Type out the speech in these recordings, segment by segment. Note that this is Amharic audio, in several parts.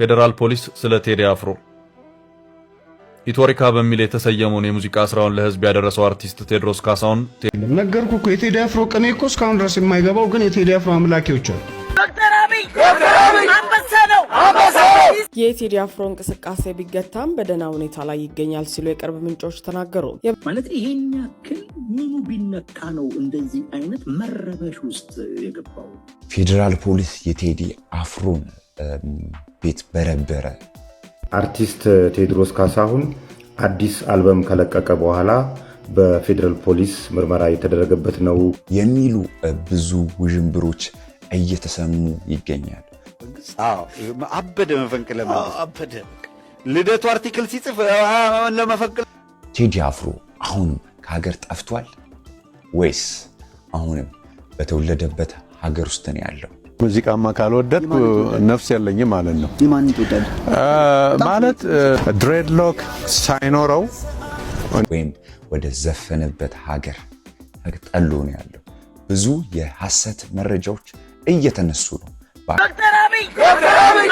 ፌደራል ፖሊስ ስለ ቴዲ አፍሮ ኢትዮሪካ በሚል የተሰየመውን የሙዚቃ ስራውን ለህዝብ ያደረሰው አርቲስት ቴድሮስ ካሳሁን ነገርኩ እኮ የቴዲ አፍሮ ቅኔ እኮ እስካሁን ድረስ የማይገባው ግን የቴዲ አፍሮ አምላኪዎች አሉ። ዶክተር አብይ አንበሳ ነው። የቴዲ አፍሮ እንቅስቃሴ ቢገታም በደህና ሁኔታ ላይ ይገኛል ሲሉ የቅርብ ምንጮች ተናገሩ። ማለት ይሄን ያክል ምኑ ቢነካ ነው እንደዚህ አይነት መረበሽ ውስጥ የገባው? ፌደራል ፖሊስ የቴዲ አፍሮን ቤት በረበረ። አርቲስት ቴድሮስ ካሳሁን አዲስ አልበም ከለቀቀ በኋላ በፌደራል ፖሊስ ምርመራ የተደረገበት ነው የሚሉ ብዙ ውዥንብሮች እየተሰሙ ይገኛል። አበደ መፈንቅለ ማለት አበደ ልደቱ አርቲክል ሲጽፍ ለመፈንቅለ ቴዲ አፍሮ አሁን ከሀገር ጠፍቷል ወይስ አሁንም በተወለደበት ሀገር ውስጥ ነው ያለው? ሙዚቃማ ካልወደድኩ ነፍስ ያለኝ ማለት ነው። ማን ይወዳል ማለት ድሬድሎክ ሳይኖረው ወይም ወደ ዘፈነበት ሀገር ተጠሎ ነው ያለው። ብዙ የሐሰት መረጃዎች እየተነሱ ነው። ዶክተር አብይ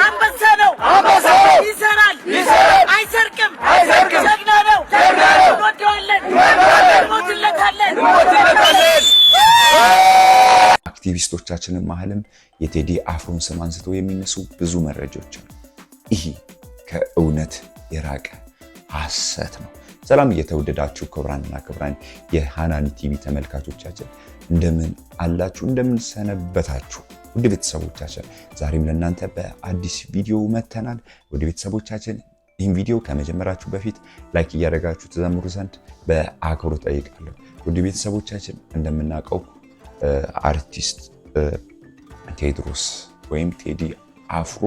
አንበሳ ነው። ይሰራል፣ አይሰርቅም፣ ጀግና ነው። እንወደዋለን፣ እንሞትለታለን። አክቲቪስቶቻችንን መሀልም የቴዲ አፍሮን ስም አንስተው የሚነሱ ብዙ መረጃዎች አሉ። ይህ ከእውነት የራቀ ሐሰት ነው። ሰላም እየተወደዳችሁ ክቡራንና ክቡራን የሃናኒ ቲቪ ተመልካቾቻችን እንደምን አላችሁ? እንደምን ሰነበታችሁ? ውድ ቤተሰቦቻችን ዛሬም ለእናንተ በአዲስ ቪዲዮ መተናል። ውድ ቤተሰቦቻችን ይህን ቪዲዮ ከመጀመራችሁ በፊት ላይክ እያደረጋችሁ ተዘምሩ ዘንድ በአክብሮት ጠይቃለሁ። ውድ ቤተሰቦቻችን እንደምናውቀው አርቲስት ቴድሮስ ወይም ቴዲ አፍሮ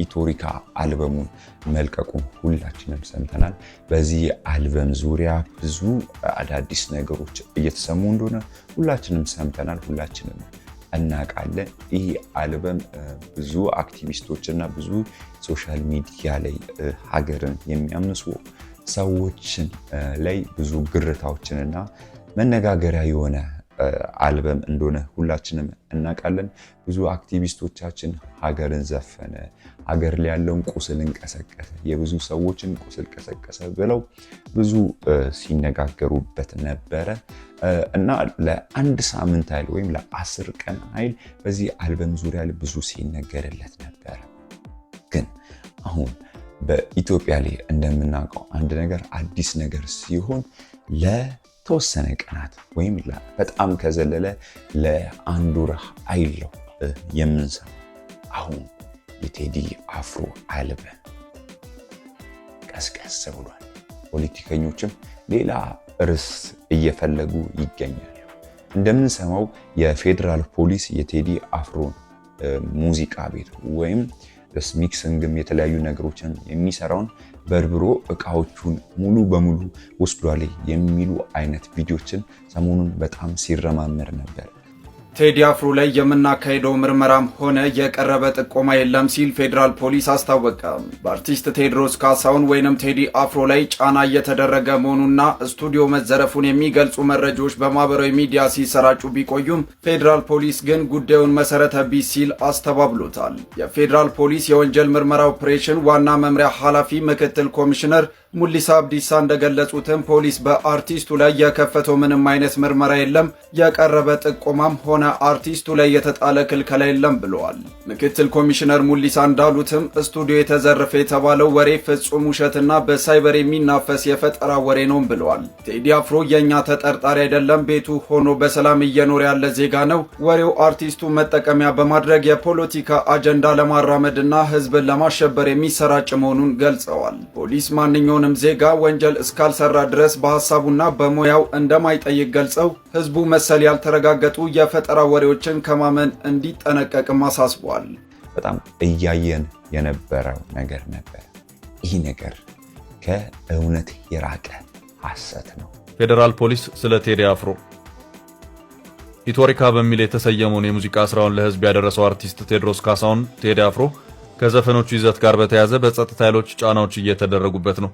ኢትዮሪካ አልበሙን መልቀቁን ሁላችንም ሰምተናል። በዚህ አልበም ዙሪያ ብዙ አዳዲስ ነገሮች እየተሰሙ እንደሆነ ሁላችንም ሰምተናል፣ ሁላችንም እናውቃለን። ይህ አልበም ብዙ አክቲቪስቶችና ብዙ ሶሻል ሚዲያ ላይ ሀገርን የሚያምሱ ሰዎችን ላይ ብዙ ግርታዎችንና መነጋገሪያ የሆነ አልበም እንደሆነ ሁላችንም እናውቃለን። ብዙ አክቲቪስቶቻችን ሀገርን ዘፈነ፣ ሀገር ላይ ያለውን ቁስል እንቀሰቀሰ፣ የብዙ ሰዎችን ቁስል ቀሰቀሰ ብለው ብዙ ሲነጋገሩበት ነበረ እና ለአንድ ሳምንት ኃይል ወይም ለ10 ቀን ኃይል በዚህ አልበም ዙሪያ ብዙ ሲነገርለት ነበረ። ግን አሁን በኢትዮጵያ ላይ እንደምናውቀው አንድ ነገር አዲስ ነገር ሲሆን ተወሰነ ቀናት ወይም በጣም ከዘለለ ለአንድ ወር አይለው የምንሰማው አሁን የቴዲ አፍሮ አልበም ቀስቀስ ብሏል። ፖለቲከኞችም ሌላ ርዕስ እየፈለጉ ይገኛሉ። እንደምንሰማው የፌደራል ፖሊስ የቴዲ አፍሮን ሙዚቃ ቤት ወይም ሚክሲንግም የተለያዩ ነገሮችን የሚሰራውን በርብሮ እቃዎቹን ሙሉ በሙሉ ወስዷል የሚሉ አይነት ቪዲዮችን ሰሞኑን በጣም ሲረማመር ነበር። ቴዲ አፍሮ ላይ የምናካሄደው ምርመራም ሆነ የቀረበ ጥቆማ የለም ሲል ፌደራል ፖሊስ አስታወቀ። በአርቲስት ቴድሮስ ካሳሁን ወይንም ቴዲ አፍሮ ላይ ጫና እየተደረገ መሆኑና ስቱዲዮ መዘረፉን የሚገልጹ መረጃዎች በማህበራዊ ሚዲያ ሲሰራጩ ቢቆዩም ፌደራል ፖሊስ ግን ጉዳዩን መሰረተ ቢስ ሲል አስተባብሎታል። የፌደራል ፖሊስ የወንጀል ምርመራ ኦፕሬሽን ዋና መምሪያ ኃላፊ ምክትል ኮሚሽነር ሙሊሳ አብዲሳ እንደገለጹትም ፖሊስ በአርቲስቱ ላይ የከፈተው ምንም አይነት ምርመራ የለም፣ የቀረበ ጥቆማም ሆነ አርቲስቱ ላይ የተጣለ ክልከላ የለም ብለዋል። ምክትል ኮሚሽነር ሙሊሳ እንዳሉትም ስቱዲዮ የተዘረፈ የተባለው ወሬ ፍጹም ውሸትና በሳይበር የሚናፈስ የፈጠራ ወሬ ነው ብለዋል። ቴዲ አፍሮ የኛ ተጠርጣሪ አይደለም፣ ቤቱ ሆኖ በሰላም እየኖረ ያለ ዜጋ ነው። ወሬው አርቲስቱ መጠቀሚያ በማድረግ የፖለቲካ አጀንዳ ለማራመድና ህዝብን ለማሸበር የሚሰራጭ መሆኑን ገልጸዋል። ፖሊስ ማንኛውንም ዜጋ ወንጀል እስካልሰራ ድረስ በሐሳቡና በሙያው እንደማይጠይቅ ገልጸው ህዝቡ መሰል ያልተረጋገጡ የፈጠራ ወሬዎችን ከማመን እንዲጠነቀቅም አሳስቧል። በጣም እያየን የነበረው ነገር ነበር። ይህ ነገር ከእውነት የራቀ ሐሰት ነው። ፌደራል ፖሊስ ስለ ቴዲ አፍሮ ኢትዮሪካ በሚል የተሰየመውን የሙዚቃ ስራውን ለህዝብ ያደረሰው አርቲስት ቴድሮስ ካሳሁን ቴዲ አፍሮ ከዘፈኖቹ ይዘት ጋር በተያያዘ በጸጥታ ኃይሎች ጫናዎች እየተደረጉበት ነው።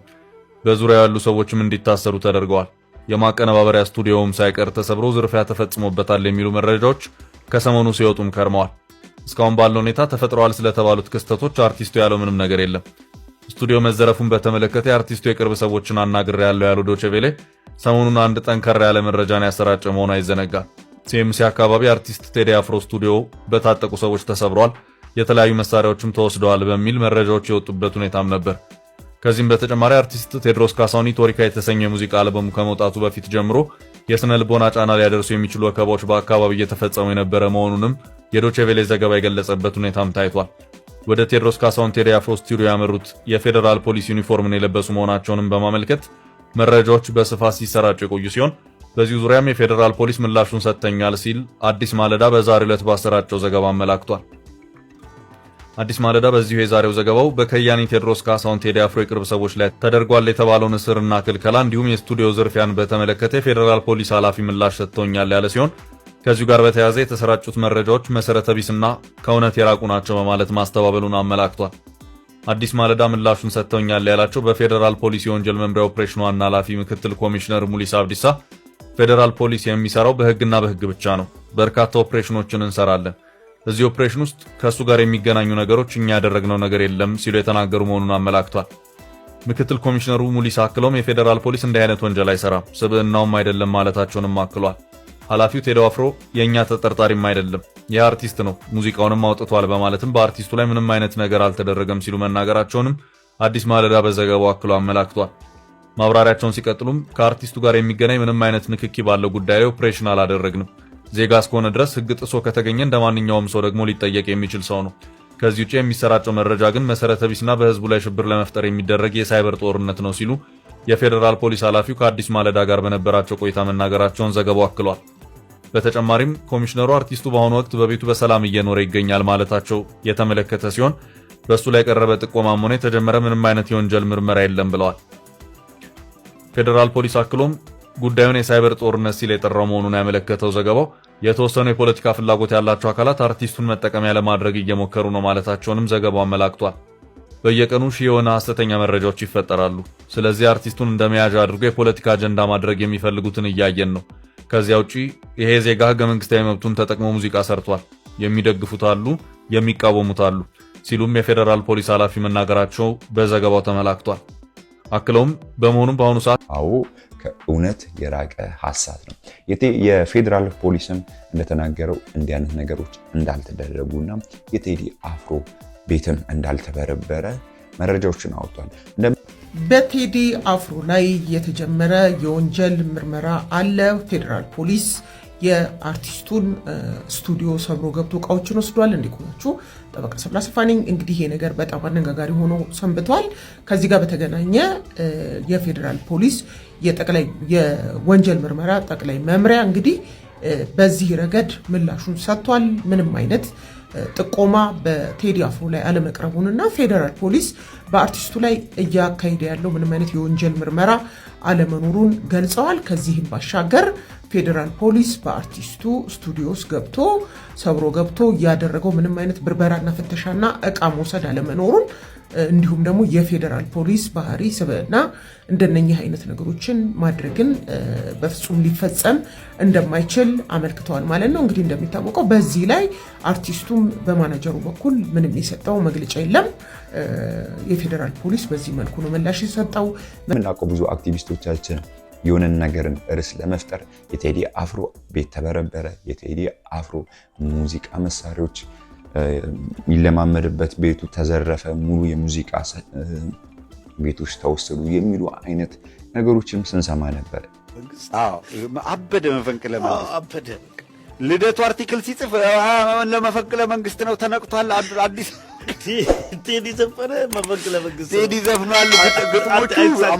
በዙሪያው ያሉ ሰዎችም እንዲታሰሩ ተደርገዋል። የማቀነባበሪያ ስቱዲዮውም ሳይቀር ተሰብሮ ዝርፊያ ተፈጽሞበታል የሚሉ መረጃዎች ከሰሞኑ ሲወጡም ከርመዋል። እስካሁን ባለው ሁኔታ ተፈጥሯል ስለተባሉት ክስተቶች አርቲስቱ ያለው ምንም ነገር የለም። ስቱዲዮ መዘረፉን በተመለከተ የአርቲስቱ የቅርብ ሰዎችን አናግሬ ያለው ዶቼ ቬለ ሰሞኑን አንድ ጠንከር ያለ መረጃን ያሰራጨ መሆኑ አይዘነጋም። ሲኤምሲ አካባቢ አርቲስት ቴዲ አፍሮ ስቱዲዮ በታጠቁ ሰዎች ተሰብሯል፣ የተለያዩ መሳሪያዎችም ተወስደዋል በሚል መረጃዎች የወጡበት ሁኔታም ነበር። ከዚህም በተጨማሪ አርቲስት ቴድሮስ ካሳሁን ቶሪካ የተሰኘ የሙዚቃ አልበሙ ከመውጣቱ በፊት ጀምሮ የስነ ልቦና ጫና ሊያደርሱ የሚችሉ ወከባዎች በአካባቢ እየተፈጸሙ የነበረ መሆኑንም የዶቼ ቬለ ዘገባ የገለጸበት ሁኔታም ታይቷል። ወደ ቴድሮስ ካሳሁን ቴዲ አፍሮ ስቱዲዮ ያመሩት የፌዴራል ፖሊስ ዩኒፎርምን የለበሱ መሆናቸውንም በማመልከት መረጃዎች በስፋት ሲሰራጩ የቆዩ ሲሆን በዚሁ ዙሪያም የፌዴራል ፖሊስ ምላሹን ሰጥተኛል ሲል አዲስ ማለዳ በዛሬው ዕለት ባሰራጨው ዘገባ አመላክቷል። አዲስ ማለዳ በዚሁ የዛሬው ዘገባው በከያኒ ቴድሮስ ካሳሁን ቴዲ አፍሮ የቅርብ ሰዎች ላይ ተደርጓል የተባለውን እስርና ክልከላ እንዲሁም የስቱዲዮ ዝርፊያን በተመለከተ የፌዴራል ፖሊስ ኃላፊ ምላሽ ሰጥተውኛል ያለ ሲሆን ከዚሁ ጋር በተያያዘ የተሰራጩት መረጃዎች መሰረተ ቢስና ከእውነት የራቁ ናቸው በማለት ማስተባበሉን አመላክቷል። አዲስ ማለዳ ምላሹን ሰጥተውኛል ያላቸው በፌዴራል ፖሊስ የወንጀል መምሪያ ኦፕሬሽን ዋና ኃላፊ ምክትል ኮሚሽነር ሙሊሳ አብዲሳ ፌዴራል ፖሊስ የሚሰራው በህግና በህግ ብቻ ነው፣ በርካታ ኦፕሬሽኖችን እንሰራለን፣ እዚህ ኦፕሬሽን ውስጥ ከሱ ጋር የሚገናኙ ነገሮች እኛ ያደረግነው ነገር የለም ሲሉ የተናገሩ መሆኑን አመላክቷል። ምክትል ኮሚሽነሩ ሙሊሳ አክለውም የፌዴራል ፖሊስ እንዲህ አይነት ወንጀል አይሰራም፣ ስብዕናውም አይደለም ማለታቸውንም አክሏል። ኃላፊው ቴዲ አፍሮ የኛ ተጠርጣሪም አይደለም፣ የአርቲስት ነው፣ ሙዚቃውንም አውጥቷል በማለትም በአርቲስቱ ላይ ምንም አይነት ነገር አልተደረገም ሲሉ መናገራቸውንም አዲስ ማለዳ በዘገባው አክሎ አመላክቷል። ማብራሪያቸውን ሲቀጥሉም ከአርቲስቱ ጋር የሚገናኝ ምንም አይነት ንክኪ ባለው ጉዳይ ላይ ኦፕሬሽን አላደረግንም፣ ዜጋ እስከሆነ ድረስ ህግ ጥሶ ከተገኘ እንደማንኛውም ሰው ደግሞ ሊጠየቅ የሚችል ሰው ነው። ከዚህ ውጪ የሚሰራጨው መረጃ ግን መሰረተ ቢስና በህዝቡ ላይ ሽብር ለመፍጠር የሚደረግ የሳይበር ጦርነት ነው ሲሉ የፌዴራል ፖሊስ ኃላፊው ከአዲስ ማለዳ ጋር በነበራቸው ቆይታ መናገራቸውን ዘገባው አክሏል። በተጨማሪም ኮሚሽነሩ አርቲስቱ በአሁኑ ወቅት በቤቱ በሰላም እየኖረ ይገኛል ማለታቸው የተመለከተ ሲሆን በሱ ላይ የቀረበ ጥቆማም ሆነ የተጀመረ ምንም አይነት የወንጀል ምርመራ የለም ብለዋል። ፌዴራል ፖሊስ አክሎም ጉዳዩን የሳይበር ጦርነት ሲል የጠራው መሆኑን ያመለከተው ዘገባው የተወሰኑ የፖለቲካ ፍላጎት ያላቸው አካላት አርቲስቱን መጠቀሚያ ለማድረግ እየሞከሩ ነው ማለታቸውንም ዘገባው አመላክቷል። በየቀኑ ሺህ የሆነ ሐሰተኛ መረጃዎች ይፈጠራሉ። ስለዚህ አርቲስቱን እንደመያዣ አድርጎ የፖለቲካ አጀንዳ ማድረግ የሚፈልጉትን እያየን ነው። ከዚያ ውጪ ይሄ ዜጋ ህገ መንግስታዊ መብቱን ተጠቅሞ ሙዚቃ ሰርቷል፣ የሚደግፉት አሉ፣ የሚቃወሙት አሉ ሲሉም የፌዴራል ፖሊስ ኃላፊ መናገራቸው በዘገባው ተመላክቷል። አክለውም በመሆኑም በአሁኑ ሰዓት አዎ ከእውነት የራቀ ሐሳብ ነው። የፌዴራል ፖሊስም እንደተናገረው እንዲህ አይነት ነገሮች እንዳልተደረጉና የቴዲ አፍሮ ቤትም እንዳልተበረበረ መረጃዎችን አውጥቷል። በቴዲ አፍሮ ላይ የተጀመረ የወንጀል ምርመራ አለ። ፌዴራል ፖሊስ የአርቲስቱን ስቱዲዮ ሰብሮ ገብቶ እቃዎችን ወስዷል። እንዲቆያችሁ ጠበቃ ሰብለ አሰፋ ነኝ። እንግዲህ ይሄ ነገር በጣም አነጋጋሪ ሆኖ ሰንብቷል። ከዚህ ጋር በተገናኘ የፌዴራል ፖሊስ የወንጀል ምርመራ ጠቅላይ መምሪያ እንግዲህ በዚህ ረገድ ምላሹን ሰጥቷል። ምንም አይነት ጥቆማ በቴዲ አፍሮ ላይ አለመቅረቡንና ፌዴራል ፖሊስ በአርቲስቱ ላይ እያካሄደ ያለው ምንም አይነት የወንጀል ምርመራ አለመኖሩን ገልጸዋል። ከዚህም ባሻገር ፌዴራል ፖሊስ በአርቲስቱ ስቱዲዮ ውስጥ ገብቶ ሰብሮ ገብቶ ያደረገው ምንም አይነት ብርበራና ፍተሻና እቃ መውሰድ አለመኖሩን እንዲሁም ደግሞ የፌዴራል ፖሊስ ባህሪ ስብዕና እንደነኚህ አይነት ነገሮችን ማድረግን በፍጹም ሊፈጸም እንደማይችል አመልክተዋል ማለት ነው። እንግዲህ እንደሚታወቀው በዚህ ላይ አርቲስቱም በማናጀሩ በኩል ምንም የሰጠው መግለጫ የለም። የፌዴራል ፖሊስ በዚህ መልኩ ነው ምላሽ የሰጠው። የምናውቀው ብዙ አክቲቪስቶቻችን የሆነን ነገርን ርዕስ ለመፍጠር የቴዲ አፍሮ ቤት ተበረበረ፣ የቴዲ አፍሮ ሙዚቃ መሳሪያዎች የሚለማመድበት ቤቱ ተዘረፈ፣ ሙሉ የሙዚቃ ቤቶች ተወሰዱ የሚሉ አይነት ነገሮችም ስንሰማ ነበር። አበደ መፈንቅለ መንግስት ልደቱ አርቲክል ሲጽፍ ለመፈንቅለ መንግስት ነው ተነቅቷል። አዲስ ቴዲ ዘፈነ መፈንቅለ መንግስት ቴዲ ዘፍኗል። ግጥሞቹ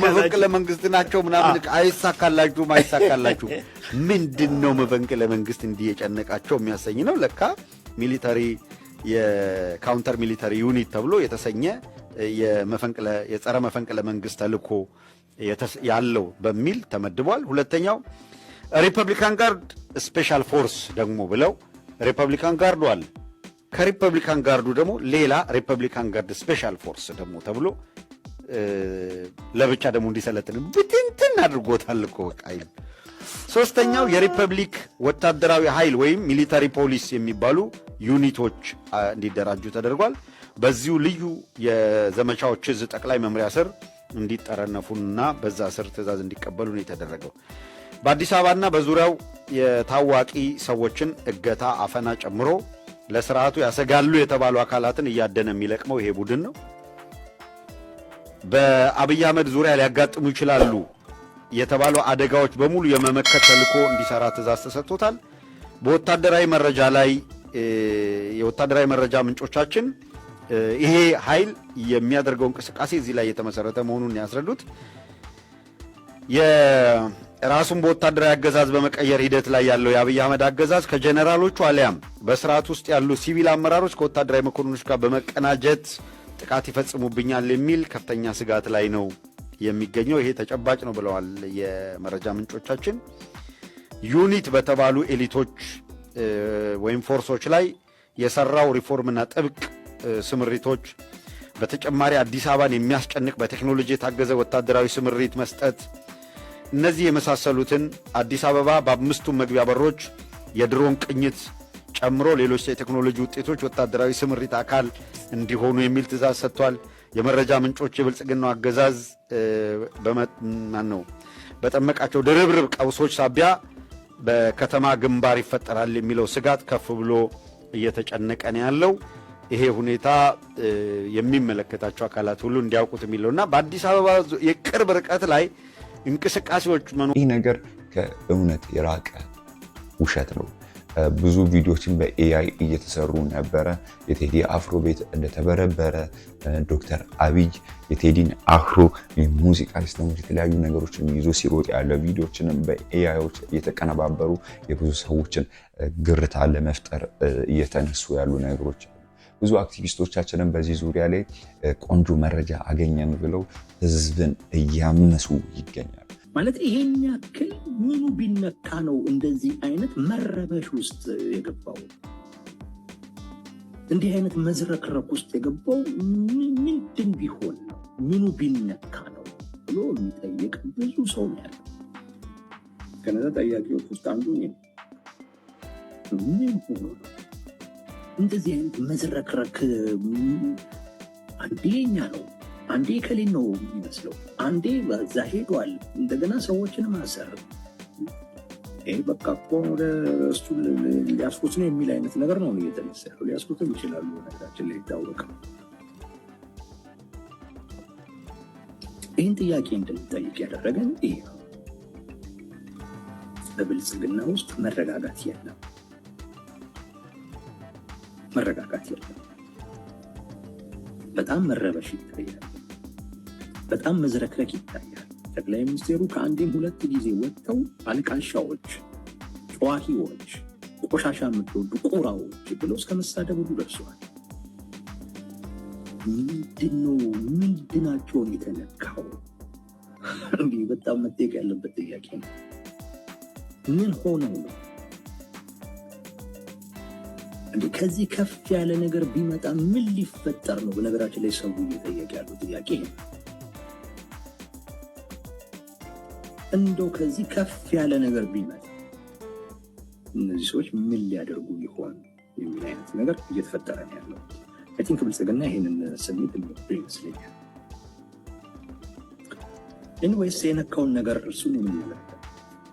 መፈንቅለ መንግስት ናቸው ምናምን። አይሳካላችሁም። ምንድነው መፈንቅለ መንግስት እንዲህ የጨነቃቸው የሚያሰኝ ነው። ለካ ሚሊታሪ የካውንተር ሚሊታሪ ዩኒት ተብሎ የተሰኘ የጸረ መፈንቅለ መንግስት ተልኮ ያለው በሚል ተመድቧል። ሁለተኛው ሪፐብሊካን ጋርድ ስፔሻል ፎርስ ደግሞ ብለው ሪፐብሊካን ጋርዱ አለ። ከሪፐብሊካን ጋርዱ ደግሞ ሌላ ሪፐብሊካን ጋርድ ስፔሻል ፎርስ ደግሞ ተብሎ ለብቻ ደግሞ እንዲሰለጥን ብትንትን አድርጎታል እኮ በቃ ሶስተኛው የሪፐብሊክ ወታደራዊ ኃይል ወይም ሚሊታሪ ፖሊስ የሚባሉ ዩኒቶች እንዲደራጁ ተደርጓል። በዚሁ ልዩ የዘመቻዎች እዝ ጠቅላይ መምሪያ ስር እንዲጠረነፉና በዛ ስር ትእዛዝ እንዲቀበሉ ነው የተደረገው። በአዲስ አበባና በዙሪያው የታዋቂ ሰዎችን እገታ፣ አፈና ጨምሮ ለስርዓቱ ያሰጋሉ የተባሉ አካላትን እያደነ የሚለቅመው ይሄ ቡድን ነው። በአብይ አህመድ ዙሪያ ሊያጋጥሙ ይችላሉ የተባሉ አደጋዎች በሙሉ የመመከት ተልዕኮ እንዲሰራ ትእዛዝ ተሰጥቶታል። በወታደራዊ መረጃ ላይ የወታደራዊ መረጃ ምንጮቻችን ይሄ ኃይል የሚያደርገው እንቅስቃሴ እዚህ ላይ የተመሰረተ መሆኑን ያስረዱት። የራሱን በወታደራዊ አገዛዝ በመቀየር ሂደት ላይ ያለው የአብይ አህመድ አገዛዝ ከጀነራሎቹ አሊያም በስርዓት ውስጥ ያሉ ሲቪል አመራሮች ከወታደራዊ መኮንኖች ጋር በመቀናጀት ጥቃት ይፈጽሙብኛል የሚል ከፍተኛ ስጋት ላይ ነው የሚገኘው። ይሄ ተጨባጭ ነው ብለዋል የመረጃ ምንጮቻችን። ዩኒት በተባሉ ኤሊቶች ወይም ፎርሶች ላይ የሰራው ሪፎርምና ጥብቅ ስምሪቶች፣ በተጨማሪ አዲስ አበባን የሚያስጨንቅ በቴክኖሎጂ የታገዘ ወታደራዊ ስምሪት መስጠት፣ እነዚህ የመሳሰሉትን አዲስ አበባ በአምስቱም መግቢያ በሮች የድሮን ቅኝት ጨምሮ ሌሎች የቴክኖሎጂ ውጤቶች ወታደራዊ ስምሪት አካል እንዲሆኑ የሚል ትእዛዝ ሰጥቷል። የመረጃ ምንጮች የብልጽግናው አገዛዝ በጠመቃቸው ድርብርብ ቀውሶች ሳቢያ በከተማ ግንባር ይፈጠራል የሚለው ስጋት ከፍ ብሎ እየተጨነቀ ነው ያለው። ይሄ ሁኔታ የሚመለከታቸው አካላት ሁሉ እንዲያውቁት የሚለውና በአዲስ አበባ የቅርብ ርቀት ላይ እንቅስቃሴዎች ይህ ነገር ከእውነት የራቀ ውሸት ነው። ብዙ ቪዲዮችን በኤአይ እየተሰሩ ነበረ። የቴዲ አፍሮ ቤት እንደተበረበረ፣ ዶክተር አብይ የቴዲን አፍሮ የሙዚቃ ሲስተሞች የተለያዩ ነገሮችን ይዞ ሲሮጥ ያለ ቪዲዮችንም በኤአይዎች እየተቀነባበሩ የብዙ ሰዎችን ግርታ ለመፍጠር እየተነሱ ያሉ ነገሮች አሉ። ብዙ አክቲቪስቶቻችንም በዚህ ዙሪያ ላይ ቆንጆ መረጃ አገኘን ብለው ህዝብን እያመሱ ይገኛሉ። ማለት ይሄን ያክል ምኑ ቢነካ ነው እንደዚህ አይነት መረበሽ ውስጥ የገባው? እንዲህ አይነት መዝረክረክ ውስጥ የገባው ምንድን ቢሆን ነው? ምኑ ቢነካ ነው ብሎ የሚጠይቅ ብዙ ሰው ነው ያለው። ከነዛ ጠያቂዎች ውስጥ አንዱ ምን ሆኖ ነው እንደዚህ አይነት መዝረክረክ? አንዴ የኛ ነው፣ አንዴ ከሌን ነው የሚመስለው፣ አንዴ በዛ ሄዷል፣ እንደገና ሰዎችን ማሰር። ይህ በቃ እኮ ወደ እሱ ሊያስኩት ነው የሚል አይነት ነገር ነው እየተነሳው። ሊያስኩትም ይችላሉ፣ ነገራችን ላይ ይታወቃል። ይህን ጥያቄ እንድንጠይቅ ያደረገን ይሄ ነው። በብልጽግና ውስጥ መረጋጋት የለም፣ መረጋጋት የለም። በጣም መረበሽ ይታያል፣ በጣም መዝረክረክ ይታያል። ጠቅላይ ሚኒስቴሩ ከአንዴም ሁለት ጊዜ ወጥተው አልቃሻዎች፣ ጨዋሂዎች፣ ቆሻሻ የምትወዱ ቁራዎች ብለው እስከ መሳደብ ሁሉ ደርሰዋል። ምንድናቸውን የተነካው? እንዲህ በጣም መጠየቅ ያለበት ጥያቄ ነው። ምን ሆነው ነው? ከዚህ ከፍ ያለ ነገር ቢመጣ ምን ሊፈጠር ነው? በነገራችን ላይ ሰው እየጠየቀ ያለው ጥያቄ ነው። እንደው ከዚህ ከፍ ያለ ነገር ቢመጣ እነዚህ ሰዎች ምን ሊያደርጉ ይሆን የሚል አይነት ነገር እየተፈጠረ ነው ያለው። አይ ቲንክ ብልጽግና ይሄንን ስሜት የሚወዱ ይመስለኛል። ኤኒዌይስ የነካውን ነገር እርሱን የምንመለከት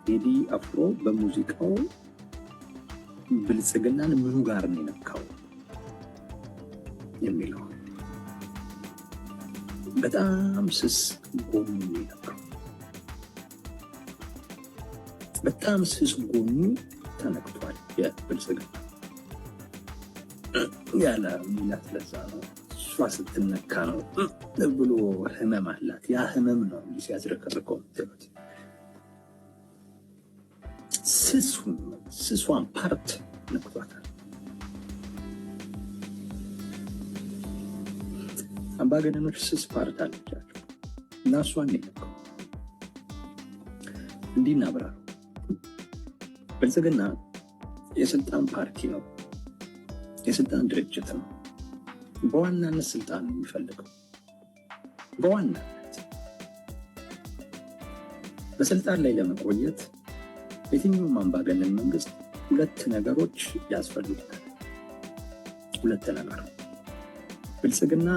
ቴዲ አፍሮ በሙዚቃው ብልጽግናን ምኑ ጋር ነው የነካው የሚለው በጣም ስስ ጎኑ ነው የነካው። በጣም ስስ ጎኑ ተነክቷል። የብልጽግና ያለ ሚላት ለዛ ነው እሷ ስትነካ ነው ብሎ ህመም አላት። ያ ህመም ነው ሲያዝረከርከው ምትሉት ስሷን ፓርት ነክቷታል። አምባገነኖች ስስ ፓርት አለቻቸው እና እሷን ነካው። እንዲህ እናብራሩ። ብልጽግና የስልጣን ፓርቲ ነው፣ የስልጣን ድርጅት ነው። በዋናነት ስልጣን ነው የሚፈልገው። በዋናነት በስልጣን ላይ ለመቆየት የትኛውም አምባገነን መንግስት ሁለት ነገሮች ያስፈልጉታል። ሁለት ነገር ብልጽግና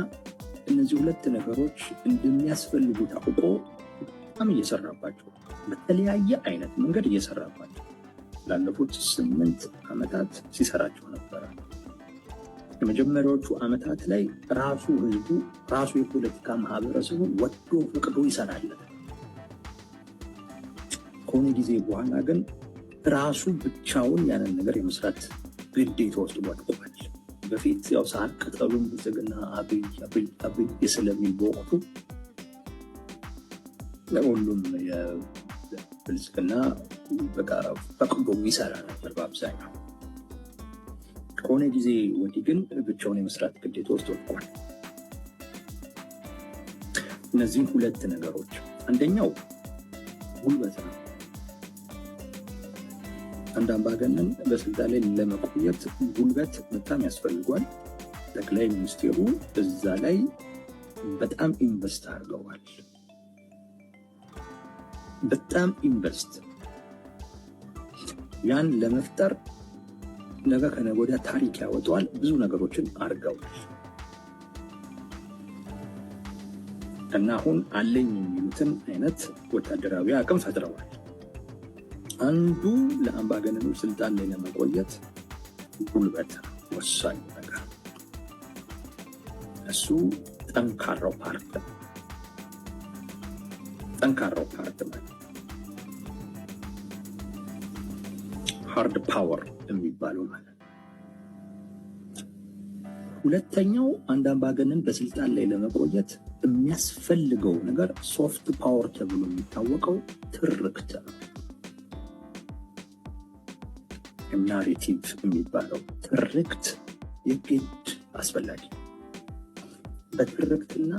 እነዚህ ሁለት ነገሮች እንደሚያስፈልጉት አውቆ በጣም እየሰራባቸው በተለያየ አይነት መንገድ እየሰራባቸው ላለፉት 8 ዓመታት ሲሰራቸው ነበር። የመጀመሪያዎቹ ዓመታት ላይ ራሱ ህዝቡ ራሱ የፖለቲካ ማህበረሰቡ ወዶ ፈቅዶ ይሰራል። ከሆነ ጊዜ በኋላ ግን ራሱ ብቻውን ያንን ነገር የመስራት ግዴታ ውስጥ ወድቋል። በፊት ያው ሳር ቅጠሉን ብልጽግና አብይ ስለሚል በወቅቱ ለሁሉም የብልጽግና በቃ ፈቅዶ ይሰራ ነበር በአብዛኛው። ከሆነ ጊዜ ወዲህ ግን ብቻውን የመስራት ግዴታ ውስጥ ወድቋል። እነዚህን ሁለት ነገሮች አንደኛው ጉልበት ነው። አንድ አምባገነን በስልጣን ላይ ለመቆየት ጉልበት በጣም ያስፈልጓል። ጠቅላይ ሚኒስትሩ እዛ ላይ በጣም ኢንቨስት አድርገዋል። በጣም ኢንቨስት ያን ለመፍጠር ነገ ከነገ ወዲያ ታሪክ ያወጣዋል። ብዙ ነገሮችን አድርገዋል እና አሁን አለኝ የሚሉትን አይነት ወታደራዊ አቅም ፈጥረዋል። አንዱ ለአምባገነኖች ስልጣን ላይ ለመቆየት ጉልበት ወሳኝ ነገር እሱ ጠንካራው ፓርት ማለት ሃርድ ፓወር የሚባለው ማለት። ሁለተኛው አንድ አምባገነን በስልጣን ላይ ለመቆየት የሚያስፈልገው ነገር ሶፍት ፓወር ተብሎ የሚታወቀው ትርክት ነው። ናሬቲቭ የሚባለው ትርክት የግድ አስፈላጊ። በትርክትና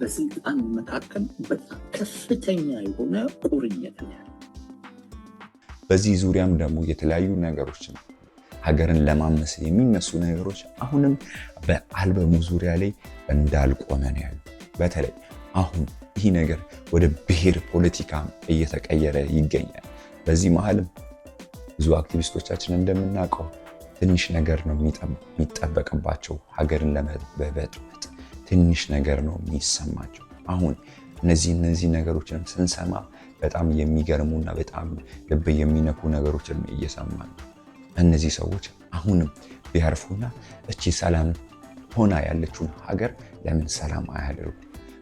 በስልጣን መካከል በጣም ከፍተኛ የሆነ ቁርኝት ነው ያለው። በዚህ ዙሪያም ደግሞ የተለያዩ ነገሮችን ሀገርን ለማመስ የሚነሱ ነገሮች አሁንም በአልበሙ ዙሪያ ላይ እንዳልቆመ ነው ያሉ። በተለይ አሁን ይህ ነገር ወደ ብሔር ፖለቲካ እየተቀየረ ይገኛል። በዚህ መሀልም ብዙ አክቲቪስቶቻችን እንደምናውቀው ትንሽ ነገር ነው የሚጠበቅባቸው ሀገርን ለመበጥበጥ፣ ትንሽ ነገር ነው የሚሰማቸው። አሁን እነዚህ ነገሮችንም ስንሰማ በጣም የሚገርሙና በጣም ልብ የሚነኩ ነገሮችን እየሰማን ነው። እነዚህ ሰዎች አሁንም ቢያርፉና እቺ ሰላም ሆና ያለችውን ሀገር ለምን ሰላም አያደርጉ?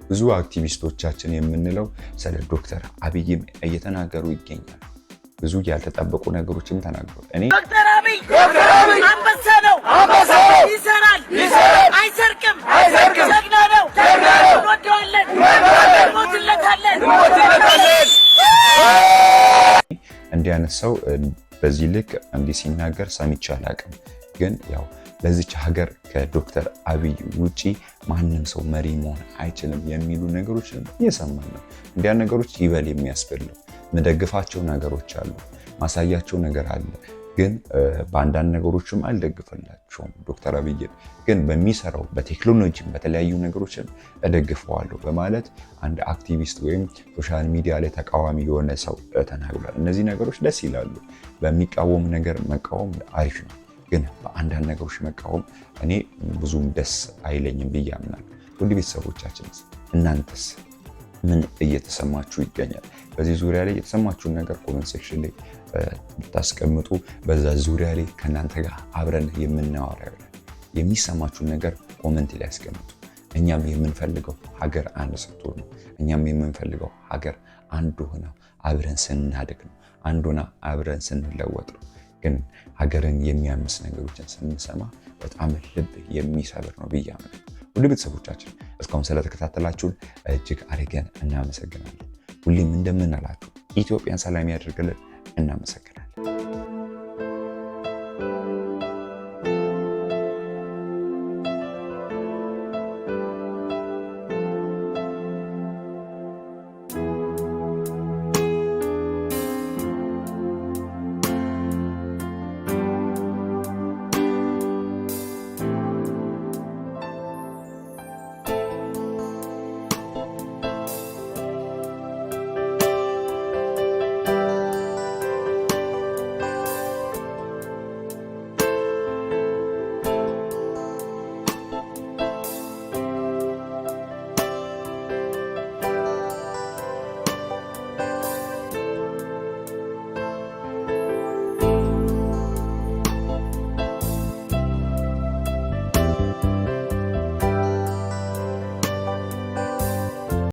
ብዙ አክቲቪስቶቻችን የምንለው ስለ ዶክተር አብይም እየተናገሩ ይገኛሉ። ብዙ ያልተጠበቁ ነገሮችም ተናግሯል። እኔ ዶክተር አብይ አንበሳ ነው፣ ይሰራል፣ አይሰርቅም፣ ጀግና ነው፣ እንወደዋለን፣ እንሞትለታለን። እንዲህ አይነት ሰው በዚህ ልክ እንዲህ ሲናገር ሰምቼ አላውቅም። ግን ያው ለዚች ሀገር ከዶክተር አብይ ውጪ ማንም ሰው መሪ መሆን አይችልም የሚሉ ነገሮችን እየሰማን ነው። እንዲያ ነገሮች ይበል የሚያስብለው መደግፋቸው ነገሮች አሉ፣ ማሳያቸው ነገር አለ። ግን በአንዳንድ ነገሮችም አልደግፈላቸውም። ዶክተር አብይን ግን በሚሰራው በቴክኖሎጂ በተለያዩ ነገሮችን እደግፈዋለሁ በማለት አንድ አክቲቪስት ወይም ሶሻል ሚዲያ ላይ ተቃዋሚ የሆነ ሰው ተናግሯል። እነዚህ ነገሮች ደስ ይላሉ። በሚቃወም ነገር መቃወም አሪፍ ነው። ግን በአንዳንድ ነገሮች መቃወም እኔ ብዙም ደስ አይለኝም ብዬ አምናለሁ። ውድ ቤተሰቦቻችን እናንተስ ምን እየተሰማችሁ ይገኛል? በዚህ ዙሪያ ላይ የተሰማችሁን ነገር ኮሜንት ሴክሽን ላይ ብታስቀምጡ በዛ ዙሪያ ላይ ከእናንተ ጋር አብረን የምናወራ ይሆናል። የሚሰማችሁን ነገር ኮሜንት ላይ ያስቀምጡ። እኛም የምንፈልገው ሀገር አንድ ስትሆን ነው። እኛም የምንፈልገው ሀገር አንድ ሆና አብረን ስናድግ ነው። አንድ ሆና አብረን ስንለወጥ ነው። ግን ሀገርን የሚያምስ ነገሮችን ስንሰማ በጣም ልብ የሚሰብር ነው ብዬ አምናለሁ። ውድ ቤተሰቦቻችን እስካሁን ስለተከታተላችሁን እጅግ አድርገን እናመሰግናለን። ሁሌም እንደምንላችሁ ኢትዮጵያን ሰላም ያደርግልን። እናመሰግናለን።